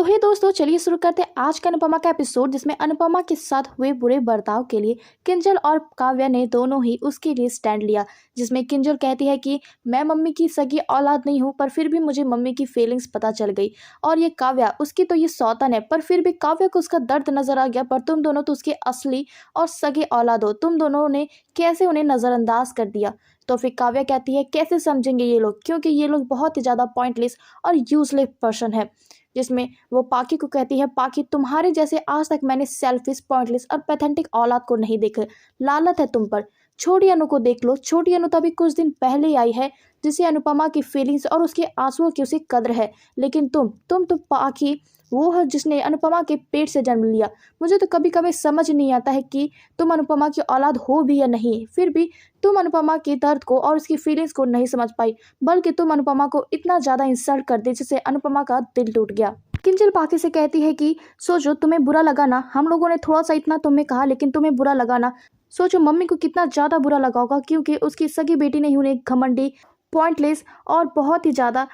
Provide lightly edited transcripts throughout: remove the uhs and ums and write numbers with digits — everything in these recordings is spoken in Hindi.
तो हे दोस्तों, चलिए शुरू करते हैं आज का अनुपमा का एपिसोड, जिसमें अनुपमा के साथ हुए बुरे बर्ताव के लिए किंजल और काव्या ने दोनों ही उसके लिए स्टैंड लिया। जिसमें किंजल कहती है कि मैं मम्मी की सगी औलाद नहीं हूँ, पर फिर भी मुझे मम्मी की फीलिंग्स पता चल गई। और ये काव्या, उसकी तो ये सौतन है, पर फिर भी काव्या को उसका दर्द नजर आ गया। पर तुम दोनों तो उसके असली और सगे औलाद हो, तुम दोनों ने कैसे उन्हें नज़रअंदाज कर दिया। तो फिर काव्या कहती है कैसे समझेंगे ये लोग, क्योंकि ये लोग बहुत ही ज़्यादा पॉइंटलेस और यूजलेस पर्सन है। जिसमें वो पाकी को कहती है, पाकी तुम्हारे जैसे आज तक मैंने सेल्फिश, पॉइंटलेस और पैथेटिक औलाद को नहीं देखा। लानत है तुम पर। छोटी अनु को देख लो, छोटी अनु तो अभी कुछ दिन पहले ही आई है, जिसे अनुपमा की फीलिंग्स और उसके आंसुओं की उसे कद्र है। लेकिन तुम तो पाकी वो है जिसने अनुपमा के पेट से जन्म लिया। मुझे तो कभी कभी समझ नहीं आता है कि तुम अनुपमा की औलाद हो भी या नहीं, फिर भी तुम अनुपमा के दर्द को और उसकी फीलिंग्स को नहीं समझ पाई, बल्कि तुम अनुपमा को इतना ज़्यादा इंसल्ट कर दी जिससे अनुपमा का दिल टूट गया। किंजल पाकी से कहती है कि सोचो, तुम्हें बुरा लगा ना, हम लोगों ने थोड़ा सा इतना तुम्हें कहा, लेकिन तुम्हें बुरा लगा ना। सोचो मम्मी को कितना ज़्यादा बुरा लगा होगा, क्योंकि उसकी सगी बेटी ने उन्हें घमंडी, पॉइंटलेस और बहुत ही ज़्यादा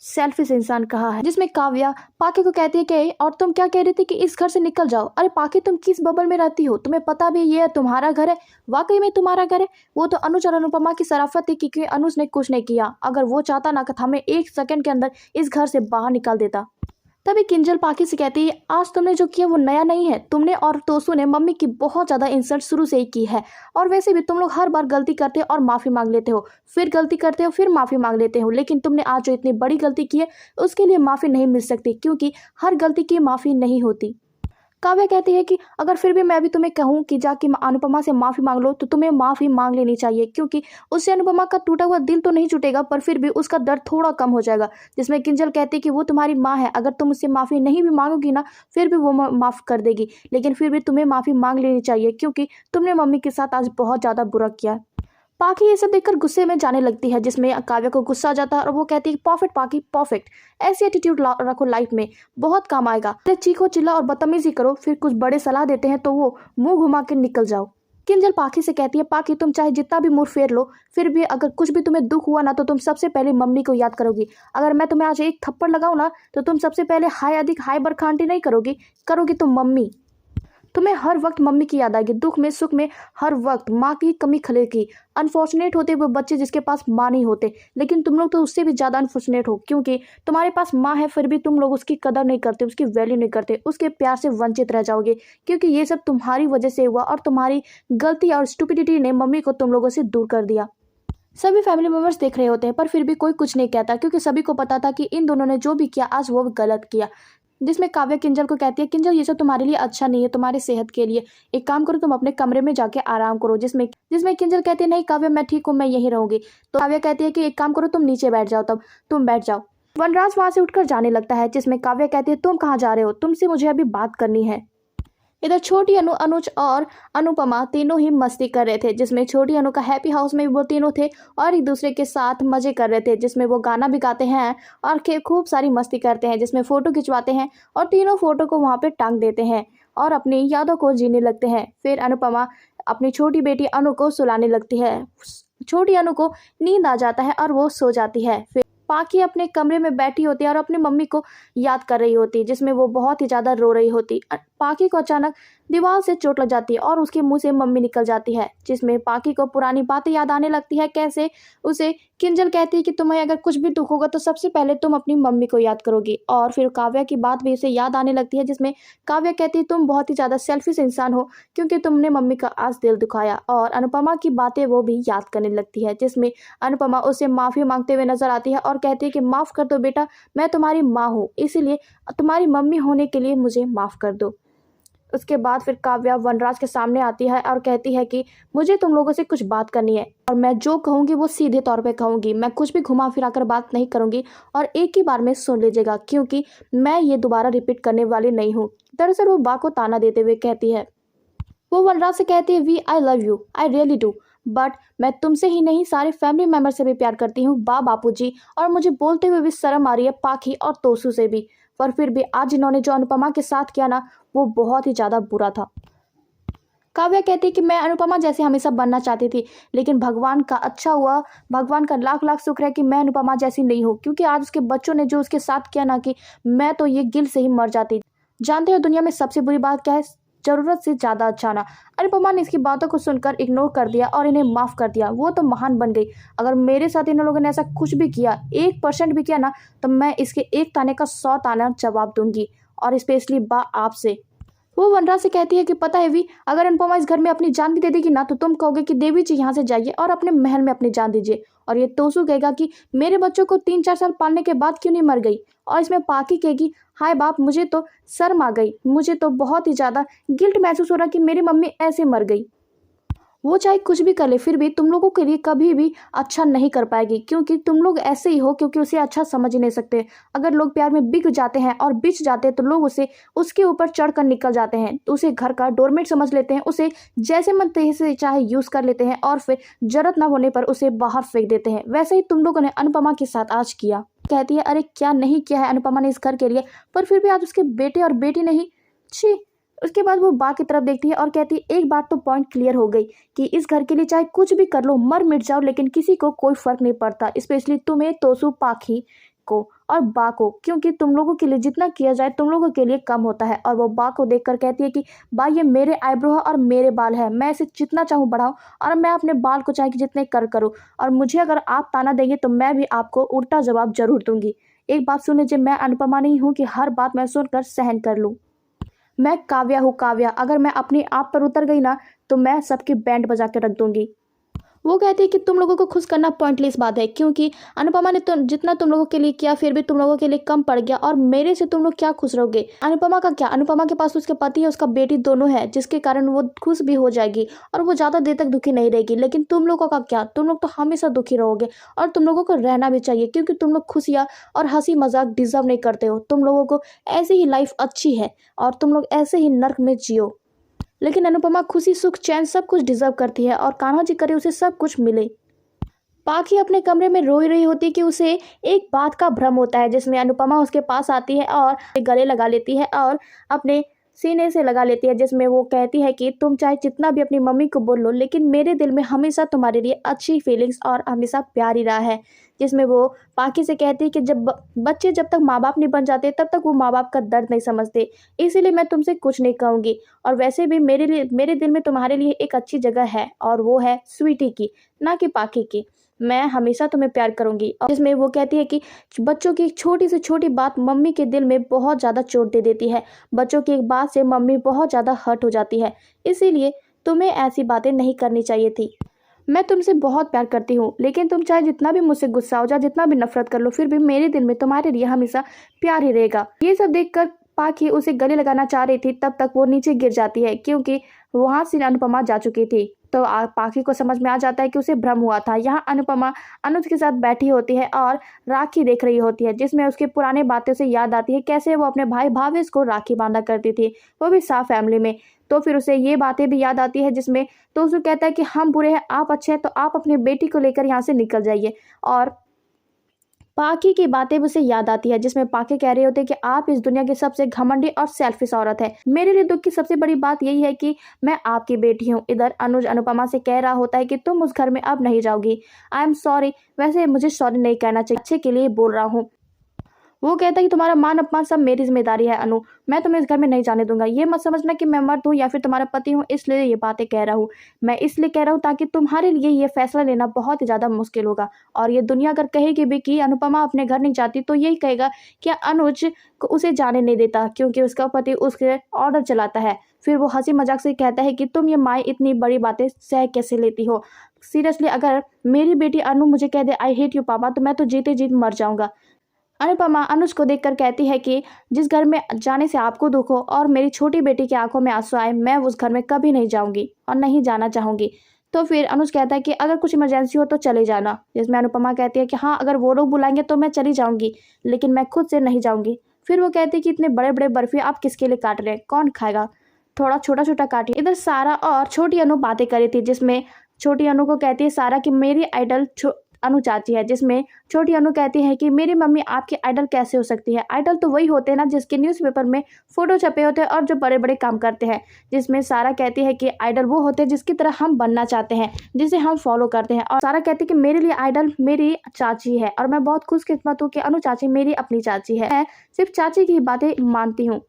सेल्फिश इंसान कहा है। जिसमें काव्या पाकी को कहती है कि और तुम क्या कह रही थी कि इस घर से निकल जाओ। अरे पाकी, तुम किस बबल में रहती हो? तुम्हें पता भी ये तुम्हारा घर है? वाकई में तुम्हारा घर है? वो तो अनुज और अनुपमा की शराफत थी, क्योंकि अनुज ने कुछ नहीं किया। अगर वो चाहता ना कि हमें 1 सेकंड के अंदर इस घर से बाहर निकाल देता। तभी किंजल पाकी से कहती है, आज तुमने जो किया वो नया नहीं है। तुमने और तोसू ने मम्मी की बहुत ज़्यादा इंसल्ट शुरू से ही की है, और वैसे भी तुम लोग हर बार गलती करते हो और माफ़ी मांग लेते हो, फिर गलती करते हो फिर माफ़ी मांग लेते हो। लेकिन तुमने आज जो इतनी बड़ी गलती की है उसके लिए माफ़ी नहीं मिल सकती, क्योंकि हर गलती की माफ़ी नहीं होती। काव्या कहती है कि अगर फिर भी मैं भी तुम्हें कहूँ कि जाके अनुपमा से माफ़ी मांग लो, तो तुम्हें माफ़ी मांग लेनी चाहिए, क्योंकि उससे अनुपमा का टूटा हुआ दिल तो नहीं छूटेगा, पर फिर भी उसका दर्द थोड़ा कम हो जाएगा। जिसमें किंजल कहती है कि वो तुम्हारी माँ है, अगर तुम उससे माफ़ी नहीं भी मांगोगी ना, फिर भी वो माफ़ कर देगी। लेकिन फिर भी तुम्हें माफ़ी मांग लेनी चाहिए, क्योंकि तुमने मम्मी के साथ आज बहुत ज़्यादा बुरा किया। पाकी ये सब देखकर गुस्से में जाने लगती है, जिसमें काव्या को गुस्सा आ जाता है और वो कहती है, परफेक्ट पाकी परफेक्ट, ऐसी एटीट्यूड रखो लाइफ में, बहुत काम आएगा। अरे चीखो चिल्ला और बदतमीजी करो, फिर कुछ बड़े सलाह देते हैं तो वो मुंह घुमा के निकल जाओ। किंजल पाकी से कहती है, पाकी तुम चाहे जितना भी मुंह फेर लो, फिर भी अगर कुछ भी तुम्हें दुख हुआ ना, तो तुम सबसे पहले मम्मी को याद करोगी। अगर मैं तुम्हें आज एक थप्पड़ लगाऊं ना, तो तुम सबसे पहले हाय अधिक हाय बरखांटी नहीं करोगी तुम मम्मी। तुम्हें हर वक्त मम्मी की याद आएगी, दुख में सुख में हर वक्त माँ की कमी खलेगी। अनफॉर्चुनेट होते वो बच्चे जिसके पास माँ नहीं होते, लेकिन तुम लोग तो उससे भी ज़्यादा अनफॉर्चुनेट हो, क्योंकि तुम्हारे पास माँ है फिर भी तुम लोग उसकी कदर नहीं करते, उसकी वैल्यू नहीं करते, उसके प्यार से वंचित रह जाओगे, क्योंकि ये सब तुम्हारी वजह से हुआ और तुम्हारी गलती और स्टुपिडिटी ने मम्मी को तुम लोगों से दूर कर दिया। सभी फैमिली मेंबर्स देख रहे होते हैं, पर फिर भी कोई कुछ नहीं कहता, क्योंकि सभी को पता था कि इन दोनों ने जो भी किया आज वो गलत किया। जिसमें काव्या किंजल को कहती है, किंजल ये सब तुम्हारे लिए अच्छा नहीं है, तुम्हारी सेहत के लिए, एक काम करो तुम अपने कमरे में जाके आराम करो। जिसमें जिसमें किंजल कहती है, नहीं काव्या मैं ठीक हूँ, मैं यहीं रहूंगी। तो काव्या कहती है कि एक काम करो तुम नीचे बैठ जाओ, तब तुम बैठ जाओ। वनराज वहां से उठकर जाने लगता है, जिसमें काव्या कहती है, तुम कहाँ जा रहे हो? तुमसे मुझे अभी बात करनी है। इधर छोटी अनु, अनुज और अनुपमा तीनों ही मस्ती कर रहे थे, जिसमें छोटी अनु का हैप्पी हाउस में वो तीनों थे और एक दूसरे के साथ मजे कर रहे थे, जिसमें वो गाना भी गाते हैं और खूब सारी मस्ती करते हैं, जिसमें फ़ोटो खिंचवाते हैं और तीनों फोटो को वहाँ पे टांग देते हैं और अपनी यादों को जीने लगते हैं। फिर अनुपमा अपनी छोटी बेटी अनु को सुलाने लगती है। छोटी अनु को नींद आ जाता है और वो सो जाती है। फिर पाकी अपने कमरे में बैठी होती है और अपनी मम्मी को याद कर रही होती, जिसमें वो बहुत ही ज़्यादा रो रही होती। पाकी को अचानक दीवार से चोट लग जाती है और उसके मुंह से मम्मी निकल जाती है, जिसमें पाकी को पुरानी बातें याद आने लगती है। कैसे उसे किंजल कहती है कि तुम्हें अगर कुछ भी दुख होगा तो सबसे पहले तुम अपनी मम्मी को याद करोगी। और फिर काव्या की बात भी उसे याद आने लगती है, जिसमें काव्या कहती है, तुम बहुत ही ज़्यादा सेल्फिश इंसान हो, क्योंकि तुमने मम्मी का आज दिल दुखाया। और अनुपमा की बातें वो भी याद करने लगती है, जिसमें अनुपमा उसे माफ़ी मांगते हुए नजर आती है और कहती है कि माफ़ कर दो बेटा, मैं तुम्हारी माँ हूँ, इसीलिए तुम्हारी मम्मी होने के लिए मुझे माफ़ कर दो। उसके बाद फिर काव्या वनराज के सामने आती है और कहती है कि मुझे तुम लोगों से कुछ बात करनी है, और मैं जो कहूँगी वो सीधे तौर पे कहूँगी, मैं कुछ भी घुमा फिरा कर बात नहीं करूँगी और एक ही बार में सुन लीजिएगा, क्योंकि मैं ये दोबारा रिपीट करने वाली नहीं हूँ। दरअसल वो बा को ताना देते हुए कहती है, वो वनराज से कहती है, we I love you, I really do, but मैं तुमसे ही नहीं सारे फैमिली मेम्बर से भी प्यार करती हूँ बापूजी, और मुझे बोलते हुए भी शर्म आ रही है पाखी और तोसू से भी। पर फिर भी आज इन्होंने जो अनुपमा के साथ किया ना, वो बहुत ही ज़्यादा बुरा था। काव्या कहती है कि मैं अनुपमा जैसे हमेशा बनना चाहती थी, लेकिन भगवान का अच्छा हुआ, भगवान का लाख लाख शुक्र है कि मैं अनुपमा जैसी नहीं हूँ, क्योंकि आज उसके बच्चों ने जो उसके साथ किया ना, कि मैं तो ये गिल से ही मर जाती। जानते हो दुनिया में सबसे बुरी बात क्या है? जरूरत से ज्यादा अच्छा ना। अनुपमा ने इसकी बातों को सुनकर इग्नोर कर दिया और इन्हें माफ कर दिया। वो तो महान बन गई। अगर मेरे साथ इन लोगों ने ऐसा कुछ भी किया, 1% भी किया ना, तो मैं इसके एक ताने का 100 ताना जवाब दूंगी, और स्पेशली बा आपसे। वो वनराज से कहती है कि पता है वी, अगर अनुपमा इस घर में अपनी जान भी दे देगी ना, तो तुम कहोगे कि देवी जी यहाँ से जाइए और अपने महल में अपनी जान दीजिए। और ये तोसू कहेगा कि मेरे बच्चों को 3-4 साल पालने के बाद क्यों नहीं मर गई। और इसमें पाकी कहेगी, हाय बाप, मुझे तो शर्म आ गई, मुझे तो बहुत ही ज्यादा गिल्ट महसूस हो रहा कि मेरी मम्मी ऐसे मर गई। वो चाहे कुछ भी कर ले, फिर भी तुम लोगों के लिए कभी भी अच्छा नहीं कर पाएगी, क्योंकि तुम लोग ऐसे ही हो, क्योंकि उसे अच्छा समझ ही नहीं सकते। अगर लोग प्यार में बिक जाते हैं और बिछ जाते हैं, तो लोग उसे उसके ऊपर चढ़ कर निकल जाते हैं, तो उसे घर का डोरमेट समझ लेते हैं, उसे जैसे मन तैसे चाहे यूज कर लेते हैं, और फिर जरूरत ना होने पर उसे बाहर फेंक देते हैं। वैसे ही तुम लोगों ने अनुपमा के साथ आज किया। कहती है, अरे क्या नहीं किया है अनुपमा ने इस घर के लिए, पर फिर भी आज उसके बेटे और बेटी नहीं। छी। उसके बाद वो बा की तरफ देखती है और कहती है, एक बात तो पॉइंट क्लियर हो गई कि इस घर के लिए चाहे कुछ भी कर लो, मर मिट जाओ, लेकिन किसी को कोई फर्क नहीं पड़ता, स्पेशली तुम्हें, तोसू, पाखी को और बा को, क्योंकि तुम लोगों के लिए जितना किया जाए तुम लोगों के लिए कम होता है। और वो बा को देखकर कहती है कि बा, ये मेरे आईब्रो है और मेरे बाल है, मैं इसे जितना चाहूँ बढ़ाऊँ, और मैं अपने बाल को चाहे कि जितने कर करूँ, और मुझे अगर आप ताना देंगे तो मैं भी आपको उल्टा जवाब जरूर दूंगी। एक बात सुन लीजिए, मैं अनुपमा नहीं हूँ कि हर बात मैं सुनकर सहन कर लूँ। मैं काव्या हूँ, काव्या। अगर मैं अपने आप पर उतर गई ना, तो मैं सबकी बैंड बजा के रख दूंगी। वो कहती है कि तुम लोगों को खुश करना पॉइंटलेस बात है, क्योंकि अनुपमा ने जितना तुम लोगों के लिए किया, फिर भी तुम लोगों के लिए कम पड़ गया, और मेरे से तुम लोग क्या खुश रहोगे। अनुपमा का क्या, अनुपमा के पास उसके पति है, उसका बेटी दोनों है, जिसके कारण वो खुश भी हो जाएगी और वो ज्यादा देर तक दुखी नहीं रहेगी। लेकिन तुम लोगों का क्या, तुम लोग तो हमेशा दुखी रहोगे, और तुम लोगों को रहना भी चाहिए, क्योंकि तुम लोग खुशियाँ और हंसी मजाक डिजर्व नहीं करते हो। तुम लोगों को ऐसी ही लाइफ अच्छी है, और तुम लोग ऐसे ही नर्क में जियो। लेकिन अनुपमा खुशी, सुख, चैन सब कुछ डिजर्व करती है, और कान्हा जी करे उसे सब कुछ मिले। पाखी अपने कमरे में रोई रही होती है कि उसे एक बात का भ्रम होता है, जिसमें अनुपमा उसके पास आती है और गले लगा लेती है और अपने सीने से लगा लेती है, जिसमें वो कहती है कि तुम चाहे जितना भी अपनी मम्मी को बोल लो, लेकिन मेरे दिल में हमेशा तुम्हारे लिए अच्छी फीलिंग्स और हमेशा प्यार ही रहा है। जिसमें वो पाखी से कहती है कि बच्चे जब तक माँ बाप नहीं बन जाते, तब तक वो माँ बाप का दर्द नहीं समझते, इसीलिए मैं तुमसे कुछ नहीं कहूँगी। और वैसे भी मेरे दिल में तुम्हारे लिए एक अच्छी जगह है, और वो है स्वीटी की, ना कि पाखी की। मैं हमेशा तुम्हें प्यार करूंगी। और जिसमें वो कहती है कि बच्चों की एक छोटी से छोटी बात मम्मी के दिल में बहुत ज़्यादा चोट दे देती है, बच्चों की एक बात से मम्मी बहुत ज़्यादा हर्ट हो जाती है, इसीलिए तुम्हें ऐसी बातें नहीं करनी चाहिए थी। मैं तुमसे बहुत प्यार करती हूँ, लेकिन तुम चाहे जितना भी मुझसे गुस्सा हो जाए, जितना भी नफरत कर लो, फिर भी मेरे दिल में तुम्हारे लिए हमेशा प्यार ही रहेगा। ये सब देखकर पाखी उसे गले लगाना चाह रही थी, तब तक वो नीचे गिर जाती है, क्योंकि वहां से अनुपमा जा चुकी थी। तो पाखी को समझ में आ जाता है कि उसे भ्रम हुआ था। यहाँ अनुपमा अनुज के साथ बैठी होती है और राखी देख रही होती है, जिसमें उसकी पुरानी बातें उसे याद आती है, कैसे वो अपने भाई भावेश को राखी बांधा करती थी, वो भी साफ फैमिली में। तो फिर उसे ये बातें भी याद आती है, जिसमें तो उसे कहता है कि हम बुरे हैं, आप अच्छे हैं, तो आप अपनी बेटी को लेकर यहाँ से निकल जाइए। और पाकी की बातें भी उसे याद आती है, जिसमें पाकी कह रहे होते हैं कि आप इस दुनिया की सबसे घमंडी और सेल्फिश औरत है। मेरे लिए दुख की सबसे बड़ी बात यही है कि मैं आपकी बेटी हूँ। इधर अनुज अनुपमा से कह रहा होता है कि तुम उस घर में अब नहीं जाओगी। आई एम सॉरी, वैसे मुझे सॉरी नहीं कहना चाहिए, अच्छे के लिए बोल रहा हूँ। वो कहता है कि तुम्हारा मान अपमान सब मेरी जिम्मेदारी है अनु, मैं तुम्हें इस घर में नहीं जाने दूंगा। ये मत समझना कि मैं मर्द हूँ या फिर तुम्हारा पति हूँ इसलिए ये बातें कह रहा हूँ। मैं इसलिए कह रहा हूँ ताकि तुम्हारे लिए ये फैसला लेना बहुत ही ज़्यादा मुश्किल होगा। और ये दुनिया अगर कहेगी भी कि अनुपमा अपने घर नहीं जाती, तो यही कहेगा कि अनुज को उसे जाने नहीं देता, क्योंकि उसका पति उसके ऑर्डर चलाता है। फिर वो हंसी मजाक से कहता है कि तुम ये माँ इतनी बड़ी बातें सह कैसे लेती हो। सीरियसली, अगर मेरी बेटी अनु मुझे कह दे आई हेट यू पापा, तो मैं तो जीते जीत मर जाऊंगा। अनुपमा अनुज को देखकर कहती है कि जिस घर में जाने से आपको दुख हो और मेरी छोटी बेटी की आंखों में आंसू आए, मैं उस घर में कभी नहीं जाऊंगी और नहीं जाना चाहूंगी। तो फिर अनुज कहता है कि अगर कुछ इमरजेंसी हो तो चले जाना। जिसमें अनुपमा कहती है कि हाँ, अगर वो लोग बुलाएंगे तो मैं चली जाऊंगी, लेकिन मैं खुद से नहीं जाऊंगी। फिर वो कहती है कि इतने बड़े बड़े बर्फी आप किसके लिए काट रहे हैं, कौन खाएगा, थोड़ा छोटा छोटा काटिए। इधर सारा और छोटी अनु बातें कर रही थी, जिसमें छोटी अनु को कहती है सारा कि मेरी आइडल अनु चाची है, जिसमें छोटी अनु कहती है कि मेरी मम्मी आपकी आइडल कैसे हो सकती है। आइडल तो वही होते हैं ना जिसके न्यूज़पेपर में फ़ोटो छपे होते हैं और जो बड़े बड़े काम करते हैं। जिसमें सारा कहती है कि आइडल वो होते हैं जिसकी तरह हम बनना चाहते हैं, जिसे हम फॉलो करते हैं। और सारा कहती है कि मेरे लिए आइडल मेरी चाची है और मैं बहुत खुशकिस्मत हूँ कि अनु चाची मेरी अपनी चाची है। मैं सिर्फ चाची की बातें मानती हूँ।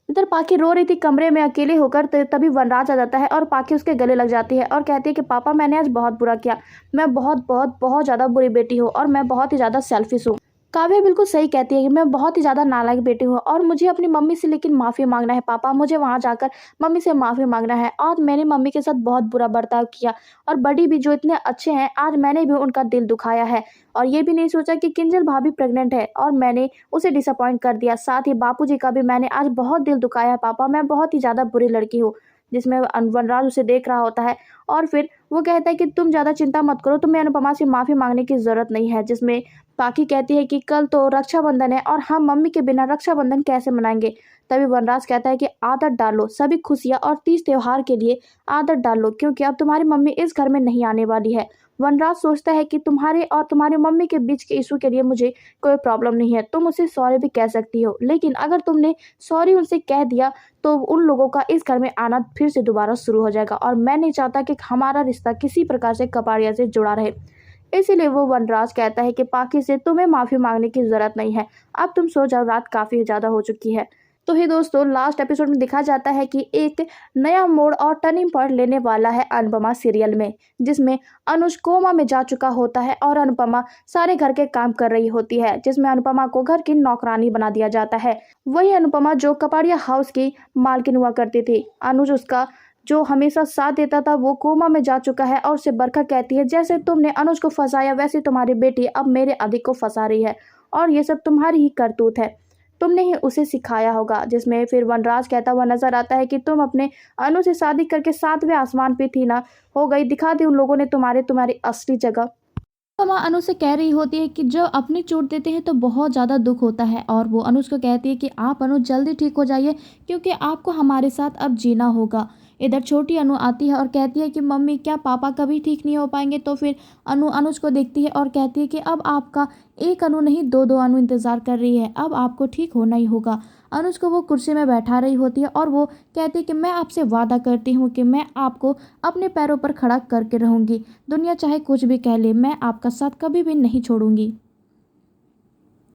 इधर पाखी रो रही थी कमरे में अकेले होकर, तभी वनराज आ जाता है और पाखी उसके गले लग जाती है और कहती है कि पापा मैंने आज बहुत बुरा किया, मैं बहुत बहुत बहुत ज़्यादा बुरी बेटी हूँ और मैं बहुत ही ज़्यादा सेल्फिश हूँ। काव्या बिल्कुल सही कहती है कि मैं बहुत ही ज़्यादा नालायक बेटी हूँ और मुझे अपनी मम्मी से लेकिन माफ़ी मांगना है पापा, मुझे वहाँ जाकर मम्मी से माफ़ी मांगना है। और मैंने मम्मी के साथ बहुत बुरा बर्ताव किया और बड़ी भी जो इतने अच्छे हैं, आज मैंने भी उनका दिल दुखाया है और ये भी नहीं सोचा कि किंजल भाभी प्रेग्नेंट है और मैंने उसे डिसअपॉइंट कर दिया। साथ ही बापूजी का भी मैंने आज बहुत दिल दुखाया है पापा, मैं बहुत ही ज़्यादा बुरी लड़की हूँ। जिसमें वनराज उसे देख रहा होता है और फिर वो कहता है कि तुम ज़्यादा चिंता मत करो, तुम्हें अनुपमा से माफ़ी मांगने की ज़रूरत नहीं है। जिसमें पाखी कहती है कि कल तो रक्षाबंधन है और हम मम्मी के बिना रक्षाबंधन कैसे मनाएंगे। तभी वनराज कहता है कि आदत डालो सभी खुशियाँ और तीज त्योहार के लिए आदत डालो, क्योंकि अब तुम्हारी मम्मी इस घर में नहीं आने वाली है। वनराज सोचता है कि तुम्हारे और तुम्हारी मम्मी के बीच के इशू के लिए मुझे कोई प्रॉब्लम नहीं है, तुम उसे सॉरी भी कह सकती हो, लेकिन अगर तुमने सॉरी उनसे कह दिया तो उन लोगों का इस घर में आना फिर से दोबारा शुरू हो जाएगा और मैं नहीं चाहता कि हमारा रिश्ता किसी प्रकार से कपाड़िया से जुड़ा रहे। इसीलिए वो वनराज कहता है कि पाखी से तुम्हें माफ़ी मांगने की ज़रूरत नहीं है, अब तुम सो जाओ, रात काफ़ी ज़्यादा हो चुकी है। तो ही दोस्तों लास्ट एपिसोड में दिखा जाता है कि एक नया मोड़ और टर्निंग पॉइंट लेने वाला है अनुपमा सीरियल में, जिसमें अनुज कोमा में जा चुका होता है और अनुपमा सारे घर के काम कर रही होती है, जिसमें अनुपमा को घर की नौकरानी बना दिया जाता है। वही अनुपमा जो कपाड़िया हाउस की मालकिन हुआ करती थी। अनुज उसका जो हमेशा साथ देता था वो कोमा में जा चुका है और उसे बरखा कहती है जैसे तुमने अनुज को फंसाया वैसे तुम्हारी बेटी अब मेरे अधिक को फंसा रही है और ये सब तुम्हारी ही करतूत है, तुमने ही उसे सिखाया होगा। जिसमें फिर वनराज कहता हुआ नजर आता है कि तुम अपने अनु से शादी करके 7वें आसमान पे थी ना, हो गई, दिखा दी उन लोगों ने तुम्हारी असली जगह। माँ अनु से कह रही होती है कि जब अपनी चोट देते हैं तो बहुत ज़्यादा दुख होता है और वो अनुज को कहती है कि आप अनुज जल्दी ठीक हो जाइए क्योंकि आपको हमारे साथ अब जीना होगा। इधर छोटी अनु आती है और कहती है कि मम्मी क्या पापा कभी ठीक नहीं हो पाएंगे। तो फिर अनु अनुज को देखती है और कहती है कि अब आपका एक अनु नहीं दो अनु इंतज़ार कर रही है, अब आपको ठीक होना ही होगा। अनुज को वो कुर्सी में बैठा रही होती है और वो कहती है कि मैं आपसे वादा करती हूँ कि मैं आपको अपने पैरों पर खड़ा करके रहूँगी, दुनिया चाहे कुछ भी कह ले, मैं आपका साथ कभी भी नहीं छोड़ूंगी।